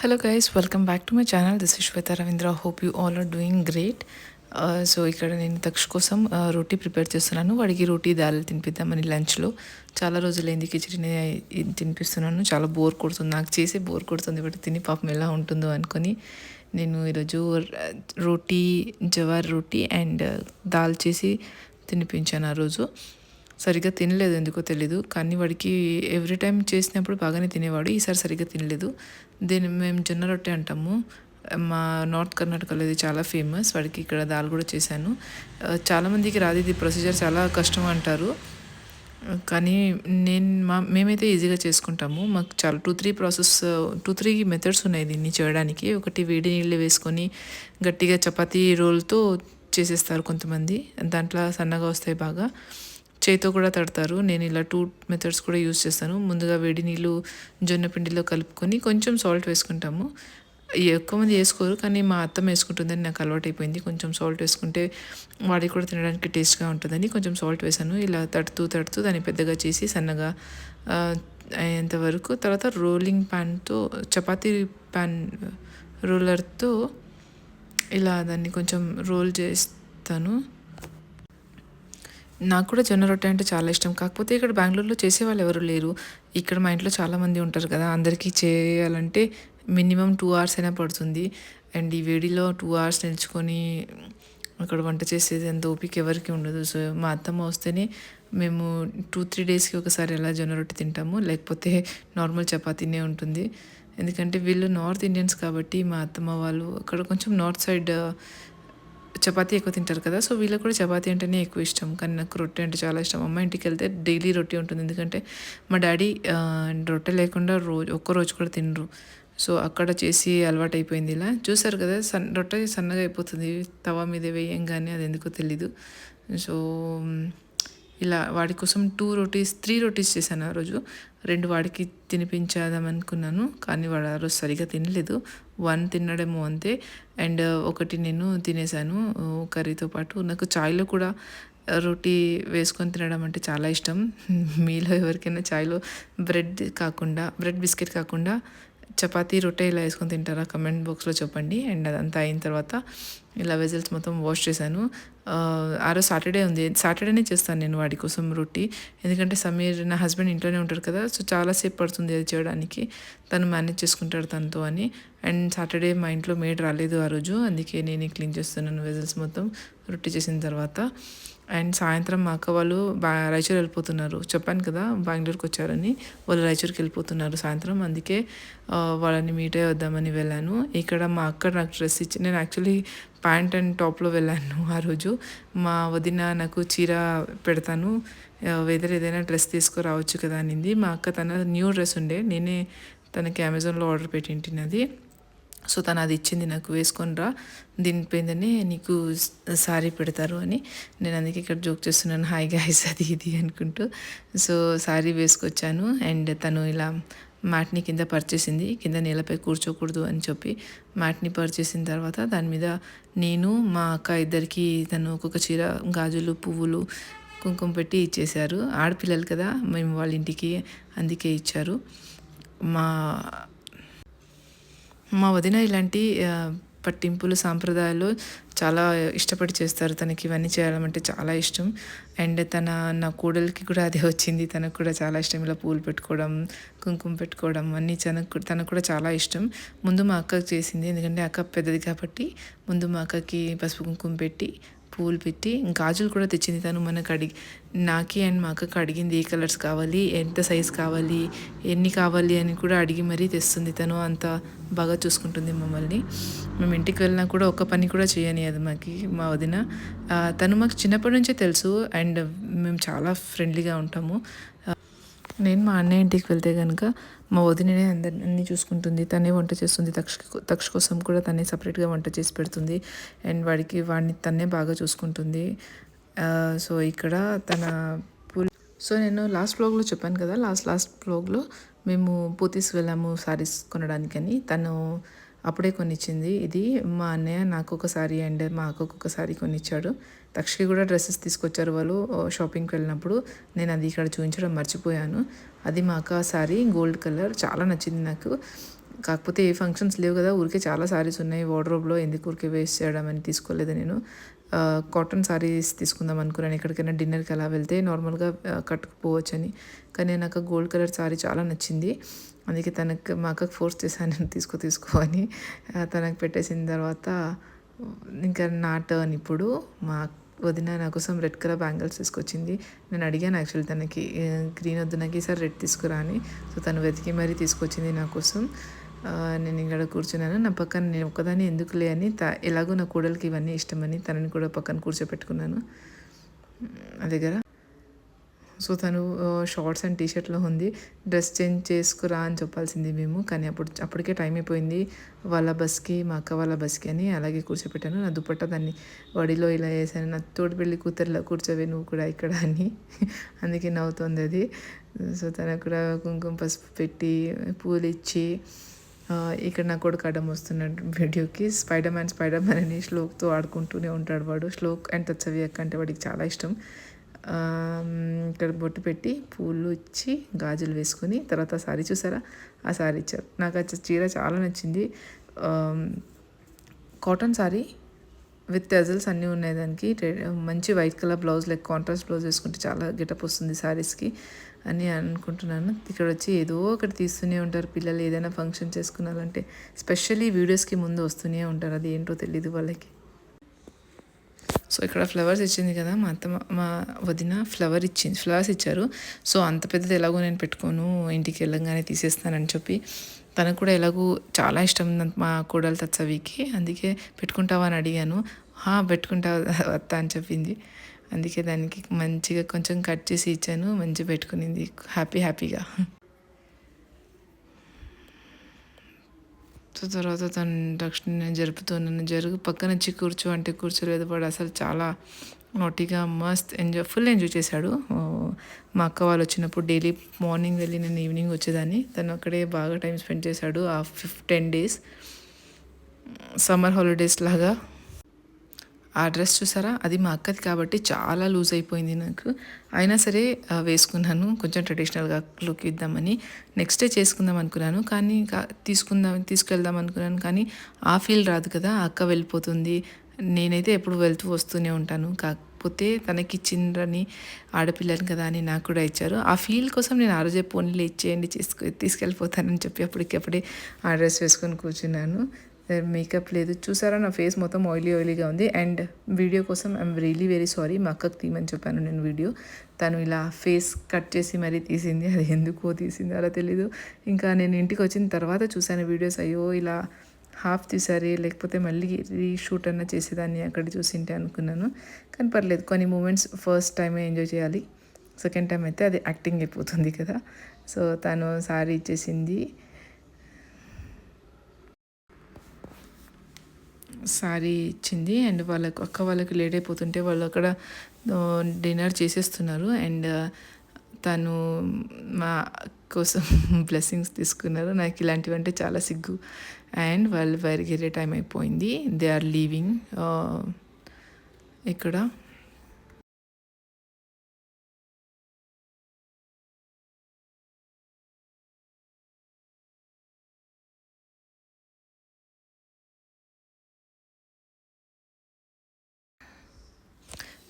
Hello guys, welcome back to my channel. This is Shweta Ravindra. Hope you all are doing great. So ఇక్కడ నేను తక్ష కోసం రోటీ prepare చేస్తున్నాను. వాడికి రోటీ దాల్ తినిపిద్దామని లంచ్లో. చాలా రోజులైంది కిచిడిని తినిపిస్తున్నాను. చాలా బోర్ కొడుతుంది, నాకు చేసి బోర్ కొడుతుంది, బట్ తిని పాపం ఎలా ఉంటుందో అనుకొని నేను ఈరోజు రోటీ, జవార్ రోటీ అండ్ దాల్ చేసి తినిపించాను. ఆ రోజు సరిగ్గా తినలేదు, ఎందుకో తెలీదు, కానీ వాడికి ఎవ్రీ టైం చేసినప్పుడు బాగానే తినేవాడు. ఈసారి సరిగ్గా తినలేదు. దీన్ని మేము జొన్న రొట్టె అంటాము. మా నార్త్ కర్ణాటకలో ఇది చాలా ఫేమస్. వాడికి ఇక్కడ దాల్ కూడా చేశాను. చాలామందికి రాదు, ఇది ప్రొసీజర్ చాలా కష్టం అంటారు, కానీ మేమైతే ఈజీగా చేసుకుంటాము. మాకు చాలా 2-3 మెథడ్స్ ఉన్నాయి దీన్ని చేయడానికి. ఒకటి వేడి నీళ్ళు వేసుకొని గట్టిగా చపాతీ రోల్తో చేసేస్తారు కొంతమంది, దాంట్లో సన్నగా వస్తాయి బాగా. చేతితో కూడా తడతారు. నేను ఇలా 2 మెథడ్స్ కూడా యూజ్ చేస్తాను. ముందుగా వేడి నీళ్ళు జొన్న పిండిలో కలుపుకొని కొంచెం సాల్ట్ వేసుకుంటాము. ఎక్కువ మంది వేసుకోరు, కానీ మా అత్తమ్మ వేసుకుంటుందని నాకు అలవాటు అయిపోయింది. కొంచెం సాల్ట్ వేసుకుంటే వాడికి కూడా తినడానికి టేస్ట్గా ఉంటుందని కొంచెం సాల్ట్ వేసాను. ఇలా తడుతూ దాన్ని పెద్దగా చేసి సన్నగా అయ్యేంతవరకు, తర్వాత రోలింగ్ ప్యాన్తో, చపాతీ ప్యాన్ రోలర్తో ఇలా దాన్ని కొంచెం రోల్ చేస్తాను. నాకు కూడా జొన్న రొట్టె అంటే చాలా ఇష్టం. కాకపోతే ఇక్కడ బెంగళూరులో చేసేవాళ్ళు ఎవరు లేరు. ఇక్కడ మా ఇంట్లో చాలామంది ఉంటారు కదా, అందరికీ చేయాలంటే మినిమం 2 hours అయినా పడుతుంది. అండ్ ఈ వేడిలో 2 hours నిల్చుకొని అక్కడ వంట చేసేది అంత ఓపిక ఎవరికి ఉండదు. సో మా అత్తమ్మ వస్తేనే మేము 2-3 daysకి ఒకసారి అలా జొన్న రొట్టె తింటాము, లేకపోతే నార్మల్ చపాతీనే ఉంటుంది. ఎందుకంటే వీళ్ళు నార్త్ ఇండియన్స్ కాబట్టి, మా అత్తమ్మ వాళ్ళు అక్కడ కొంచెం నార్త్ సైడ్ చపాతీ ఎక్కువ తింటారు కదా, సో వీళ్ళకి కూడా చపాతీ అంటేనే ఎక్కువ ఇష్టం. కానీ నాకు రొట్టె అంటే చాలా ఇష్టం. అమ్మ ఇంటికి వెళ్తే డైలీ రొట్టె ఉంటుంది, ఎందుకంటే మా డాడీ రొట్టె లేకుండా ఒక్క రోజు కూడా తినరు. సో అక్కడ చేసి అలవాటు అయిపోయింది. ఇలా చూసారు కదా, రొట్టె సన్నగా అయిపోతుంది తవా మీద వేయంగానే, అది ఎందుకో తెలీదు. సో ఇలా వాడి కోసం 3 రోటీస్ చేశాను ఆ రోజు. 2 వాడికి తినిపించేద్దామనుకున్నాను, కానీ వాడు ఆ రోజు సరిగా తినలేదు. 1 తినడమో అంతే. అండ్ ఒకటి నేను తినేసాను కర్రీతో పాటు. నాకు చాయ్లో కూడా రోటీ వేసుకొని తినడం అంటే చాలా ఇష్టం. మీలో ఎవరికైనా చాయ్లో బ్రెడ్ బిస్కెట్ కాకుండా చపాతీ రొట్టె ఇలా వేసుకొని తింటారా, కమెంట్ బాక్స్లో చెప్పండి. అండ్ అదంతా అయిన తర్వాత ఇలా వెజల్స్ మొత్తం వాష్ చేశాను. ఆ రోజు సాటర్డే ఉంది, సాటర్డేనే చేస్తాను నేను వాడి కోసం రొట్టి, ఎందుకంటే సమీర్ నా హస్బెండ్ ఇంట్లోనే ఉంటారు కదా, సో చాలాసేపు పడుతుంది అది చేయడానికి, తను మేనేజ్ చేసుకుంటాడు తనతో అని. అండ్ సాటర్డే మా ఇంట్లో మేడ్ రాలేదు ఆ రోజు, అందుకే నేను క్లీన్ చేస్తున్నాను వెజల్స్ మొత్తం రొట్టి చేసిన తర్వాత. అండ్ సాయంత్రం మా అక్క వాళ్ళు రాయచూరు వెళ్ళిపోతున్నారు. చెప్పాను కదా బెంగళూరుకి వచ్చారని, వాళ్ళు రాయచూరుకి వెళ్ళిపోతున్నారు సాయంత్రం, అందుకే వాళ్ళని మీట్ అయ్యి వద్దామని వెళ్ళాను. ఇక్కడ మా అక్క నాకు డ్రెస్ ఇచ్చి, నేను యాక్చువల్లీ ప్యాంట్ అండ్ టాప్లో వెళ్ళాను ఆ రోజు. మా వదిన నాకు చీర పెడతాను, ఏదైనా డ్రెస్ తీసుకురావచ్చు కదా అనింది. మా అక్క తన న్యూ డ్రెస్ ఉండే, నేనే తనకి అమెజాన్లో ఆర్డర్ పెట్టింటినది. సో తను అది ఇచ్చింది నాకు, వేసుకొని రా దీనిపోయిందని నీకు సారీ పెడతారు అని. నేను అందుకే ఇక్కడ జోక్ చేస్తున్నాను, హాయ్ గాయ్స్ అది ఇది అనుకుంటూ. So sorry వేసుకొచ్చాను. అండ్ తను ఇలా మ్యాట్ని కింద పరిచేసింది, కింద నేలపై కూర్చోకూడదు అని చెప్పి మ్యాట్ని పరిచేసిన తర్వాత దాని మీద నేను మా అక్క ఇద్దరికి తను ఒక్కొక్క చీర, గాజులు, పువ్వులు, కుంకుమ పెట్టి ఇచ్చేశారు. ఆడపిల్లలు కదా మేము వాళ్ళ ఇంటికి, అందుకే ఇచ్చారు. మా మా వదిన ఇలాంటి పట్టింపులు, సాంప్రదాయాలు చాలా ఇష్టపడి చేస్తారు. తనకి ఇవన్నీ చేయాలంటే చాలా ఇష్టం. అండ్ నా కోడలికి కూడా అదే వచ్చింది, తనకు కూడా చాలా ఇష్టం ఇలా పూలు పెట్టుకోవడం, కుంకుమ పెట్టుకోవడం అన్నీ తనకు కూడా చాలా ఇష్టం. ముందు మా అక్కకి చేసింది, ఎందుకంటే అక్క పెద్దది కాబట్టి ముందు మా అక్కకి పసుపు కుంకుమ పెట్టి పూలు పెట్టి గాజులు కూడా తెచ్చింది తను. మనకు నాకి అండ్ మా అక్కకి అడిగింది ఏ కలర్స్ కావాలి, ఎంత సైజ్ కావాలి, ఎన్ని కావాలి అని కూడా అడిగి మరీ తెస్తుంది తను. అంత బాగా చూసుకుంటుంది మమ్మల్ని. మేము ఇంటికి వెళ్ళినా కూడా ఒక్క పని కూడా చేయని అది మా వదిన. తను మాకు చిన్నప్పటి నుంచే తెలుసు, అండ్ మేము చాలా ఫ్రెండ్లీగా ఉంటాము. నేను మా అన్నయ్య ఇంటికి వెళ్తే కనుక మా వదిననే అన్నీ చూసుకుంటుంది, తనే వంట చేస్తుంది. తక్ష కోసం కూడా తనే సపరేట్గా వంట చేసి పెడుతుంది, అండ్ వాడిని తనే బాగా చూసుకుంటుంది. సో ఇక్కడ సో నేను లాస్ట్ వ్లాగ్లో చెప్పాను కదా, లాస్ట్ వ్లాగ్లో మేము పోతీస్ వెళ్ళాము సారీస్ కొనడానికని. తను అప్పుడే కొనిచ్చింది. ఇది మా అన్నయ్య నాకు ఒక సారీ అండ్ మా అక్కకు ఒక సారీ కొనిచ్చాడు. తక్షకి కూడా డ్రెస్సెస్ తీసుకొచ్చారు వాళ్ళు షాపింగ్కి వెళ్ళినప్పుడు. నేను అది ఇక్కడ చూపించడం మర్చిపోయాను. అది మా అక్క సారీ, గోల్డ్ కలర్, చాలా నచ్చింది నాకు. కాకపోతే ఏ ఫంక్షన్స్ లేవు కదా, ఊరికే చాలా సారీస్ ఉన్నాయి వార్డ్రోబ్లో, ఎందుకు ఊరికే వేస్ట్ చేయడం అని తీసుకోలేదు నేను. కాటన్ సారీస్ తీసుకుందాం అనుకున్నాను, ఎక్కడికైనా డిన్నర్కి అలా వెళ్తే నార్మల్గా కట్టుకుపోవచ్చని. కానీ నాకు గోల్డ్ కలర్ సారీ చాలా నచ్చింది, అందుకే మా అక్కకు ఫోర్స్ చేశాను తీసుకో అని. తనకు పెట్టేసిన తర్వాత ఇంకా నా టర్న్ ఇప్పుడు. మా వదిన నా కోసం రెడ్ కలర్ బ్యాంగిల్స్ తీసుకొచ్చింది. నేను అడిగాను యాక్చువల్లీ తనకి గ్రీన్ వద్దు నాకు ఈసారి రెడ్ తీసుకురా అని. సో తను వెతికి మరీ తీసుకొచ్చింది నా కోసం. నేను ఇక్కడ కూర్చున్నాను, నా పక్కన నేను ఒక్కదాన్ని ఎందుకులే అని ఎలాగో నా కోడలికి ఇవన్నీ ఇష్టమని తనని కూడా పక్కన కూర్చోపెట్టుకున్నాను నా దగ్గర. సో తను షార్ట్స్ అండ్ టీషర్ట్లో ఉంది, డ్రెస్ చేంజ్ చేసుకురా అని చెప్పాల్సింది మేము, కానీ అప్పటికే టైం అయిపోయింది వాళ్ళ బస్కి, మా అక్క వాళ్ళ బస్కి అని. అలాగే కూర్చోపెట్టాను. నా దుపట్టా దాన్ని వడిలో ఇలా వేసాను, నా తోడు పెళ్ళి కూతురులా కూర్చోవే నువ్వు కూడా ఇక్కడ అని. అందుకే నవ్వుతుంది అది. సో తనకు కూడా కుంకుమ పసుపు పెట్టి పూలు ఇచ్చి, ఇక్కడ నా కొడుకు అడ్డం వస్తున్నాడు వీడియోకి. స్పైడర్ మ్యాన్ అని శ్లోక్తో ఆడుకుంటూనే ఉంటాడు వాడు. శ్లోక్ అండ్ తత్సవి అక్క అంటే వాడికి చాలా ఇష్టం. ఇక్కడ బొట్టు పెట్టి పూలు ఇచ్చి గాజులు వేసుకొని తర్వాత సారీ చూసారా, ఆ సారీ ఇచ్చారు. నాకు ఆ చీర చాలా నచ్చింది. కాటన్ సారీ విత్ టెజల్స్ అన్నీ ఉన్నాయి దానికి. మంచి white colour blouse, like contrast blouse వేసుకుంటే చాలా గెటప్ వస్తుంది సారీస్కి అని అనుకుంటున్నాను. ఇక్కడ వచ్చి ఏదో ఒకటి తీస్తూనే ఉంటారు పిల్లలు, ఏదైనా ఫంక్షన్ చేసుకున్నారంటే స్పెషల్లీ వీడియోస్కి ముందు వస్తూనే ఉంటారు, అది ఏంటో తెలీదు వాళ్ళకి. సో ఇక్కడ ఫ్లవర్స్ ఇచ్చింది కదా మా వదిన, ఫ్లవర్స్ ఇచ్చారు. సో అంత పెద్దది ఎలాగో నేను పెట్టుకోను, ఇంటికి వెళ్ళంగానే తీసేస్తానని చెప్పి, తనకు కూడా ఎలాగో చాలా ఇష్టం మా కోడలు తత్సవికి, అందుకే పెట్టుకుంటావా అని అడిగాను. పెట్టుకుంటావా వత్త అని చెప్పింది. అందుకే దానికి మంచిగా కొంచెం కట్ చేసి ఇచ్చాను, మంచిగా పెట్టుకునింది హ్యాపీగా. సో తర్వాత తను దక్షిణ జరుగు పక్కన వచ్చి కూర్చో అంటే కూర్చోలేదు. వాడు అసలు చాలా నోటిగా మస్త్ ఫుల్ ఎంజాయ్ చేశాడు. మా అక్క వాళ్ళు వచ్చినప్పుడు డైలీ మార్నింగ్ వెళ్ళి నేను ఈవినింగ్ వచ్చేదాన్ని, తను అక్కడే బాగా టైం స్పెండ్ చేశాడు ఆ 10 days సమ్మర్ హాలిడేస్ లాగా. ఆ డ్రెస్ చూసారా, అది మా అక్కది కాబట్టి చాలా లూజ్ అయిపోయింది నాకు, అయినా సరే వేసుకున్నాను కొంచెం ట్రెడిషనల్గా లుక్ ఇద్దామని. నెక్స్ట్ డే చేసుకుందాం అనుకున్నాను, కానీ తీసుకెళ్దాం అనుకున్నాను, కానీ ఆ ఫీల్ రాదు కదా, అక్క వెళ్ళిపోతుంది. నేనైతే ఎప్పుడు వెళ్తూ వస్తూనే ఉంటాను, కాకపోతే తనకి ఇచ్చిండ్రని ఆడపిల్లని కదా అని నాకు కూడా ఇచ్చారు. ఆ ఫీల్ కోసం నేను ఆ రోజే పోనీలు ఇచ్చేయండి తీసుకెళ్ళిపోతానని చెప్పి అప్పటికప్పుడే ఆ డ్రెస్ వేసుకొని కూర్చున్నాను. మేకప్ లేదు చూసారా, నా ఫేస్ మొత్తం ఆయిలీగా ఉంది. అండ్ వీడియో కోసం ఐఎమ్ రియలీ వెరీ సారీ, మా అక్కకు తీయమని చెప్పాను నేను వీడియో, తను ఇలా ఫేస్ కట్ చేసి మరీ తీసింది, అది ఎందుకో తీసింది అలా తెలీదు. ఇంకా నేను ఇంటికి వచ్చిన తర్వాత చూశాను వీడియోస్, అయ్యో ఇలా హాఫ్ తీసారి, లేకపోతే మళ్ళీ రీషూట్ అన్న చేసేదాన్ని అక్కడ చూసింటే అనుకున్నాను. కానీ పర్లేదు, కొన్ని మూమెంట్స్ ఫస్ట్ టైమే ఎంజాయ్ చేయాలి, సెకండ్ టైం అయితే అది యాక్టింగ్ అయిపోతుంది కదా. సో తను సారీ ఇచ్చేసింది, సారీ ఇచ్చింది. అండ్ అక్క వాళ్ళకి లేట్ అయిపోతుంటే వాళ్ళు అక్కడ డిన్నర్ చేసేస్తున్నారు. అండ్ తను మా కోసం బ్లెస్సింగ్స్ తీసుకున్నారు. నాకు ఇలాంటివంటే చాలా సిగ్గు. అండ్ వాళ్ళు బయలుదేరే టైం అయిపోయింది, దే ఆర్ లీవింగ్. ఇక్కడ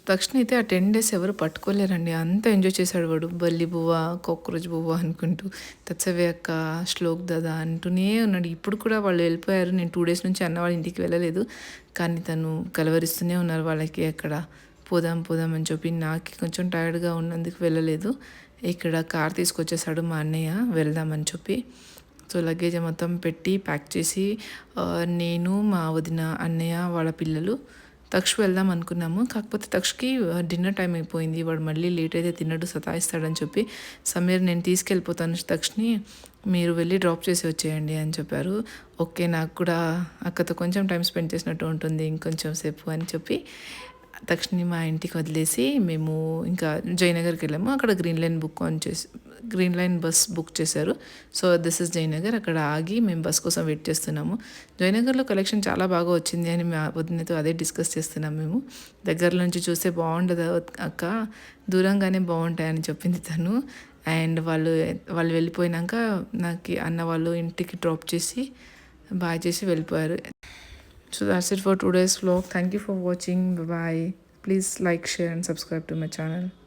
తక్షణ అయితే ఆ 10 days ఎవరు పట్టుకోలేరండి, అంత ఎంజాయ్ చేశాడు వాడు. బల్లి బువ్వ, కాక్రోచ్ బువ్వ అనుకుంటూ, తత్సవే అక్క, శ్లోక్ దాదా అంటూనే ఉన్నాడు. ఇప్పుడు కూడా వాళ్ళు వెళ్ళిపోయారు, నేను 2 days నుంచి అన్న వాళ్ళ ఇంటికి వెళ్ళలేదు, కానీ తను కలవరిస్తూనే ఉన్నారు వాళ్ళకి అక్కడ పోదాం అని చెప్పి. నాకు కొంచెం టైర్డ్గా ఉన్నందుకు వెళ్ళలేదు. ఇక్కడ కార్ తీసుకొచ్చేసాడు మా అన్నయ్య, వెళ్దామని చెప్పి. సో లగేజ్ మొత్తం పెట్టి ప్యాక్ చేసి నేను, మా వదిన, అన్నయ్య, వాళ్ళ పిల్లలు తక్ష వెళ్దాం అనుకున్నాము. కాకపోతే తక్షకి డిన్నర్ టైం అయిపోయింది, వాడు మళ్ళీ లేట్ అయితే తిన్నట్టు సతాయిస్తాడని చెప్పి, సమీర్ నేను తీసుకెళ్ళిపోతాను తక్షని, మీరు వెళ్ళి డ్రాప్ చేసి వచ్చేయండి అని చెప్పారు. ఓకే, నాకు కూడా అక్కతో కొంచెం టైం స్పెండ్ చేసినట్టు ఉంటుంది ఇంకొంచెం సేపు అని చెప్పి తక్షణి మా ఇంటికి వదిలేసి మేము ఇంకా జయనగర్కి వెళ్ళాము. అక్కడ గ్రీన్ లైన్ బస్ బుక్ చేశారు. So this is Jayanagar. అక్కడ ఆగి మేము బస్ కోసం వెయిట్ చేస్తున్నాము. జయనగర్లో కలెక్షన్ చాలా బాగా వచ్చింది అని మా వదినతో అదే డిస్కస్ చేస్తున్నాం మేము. దగ్గర నుంచి చూస్తే బాగుండదు అక్క, దూరంగానే బాగుంటాయని చెప్పింది తను. అండ్ వాళ్ళు వెళ్ళిపోయినాక నాకు అన్న వాళ్ళు ఇంటికి డ్రాప్ చేసి బాయ్ చేసి వెళ్ళిపోయారు. So that's it for today's vlog. Thank you for watching. Bye bye. Please like, share and subscribe to my channel.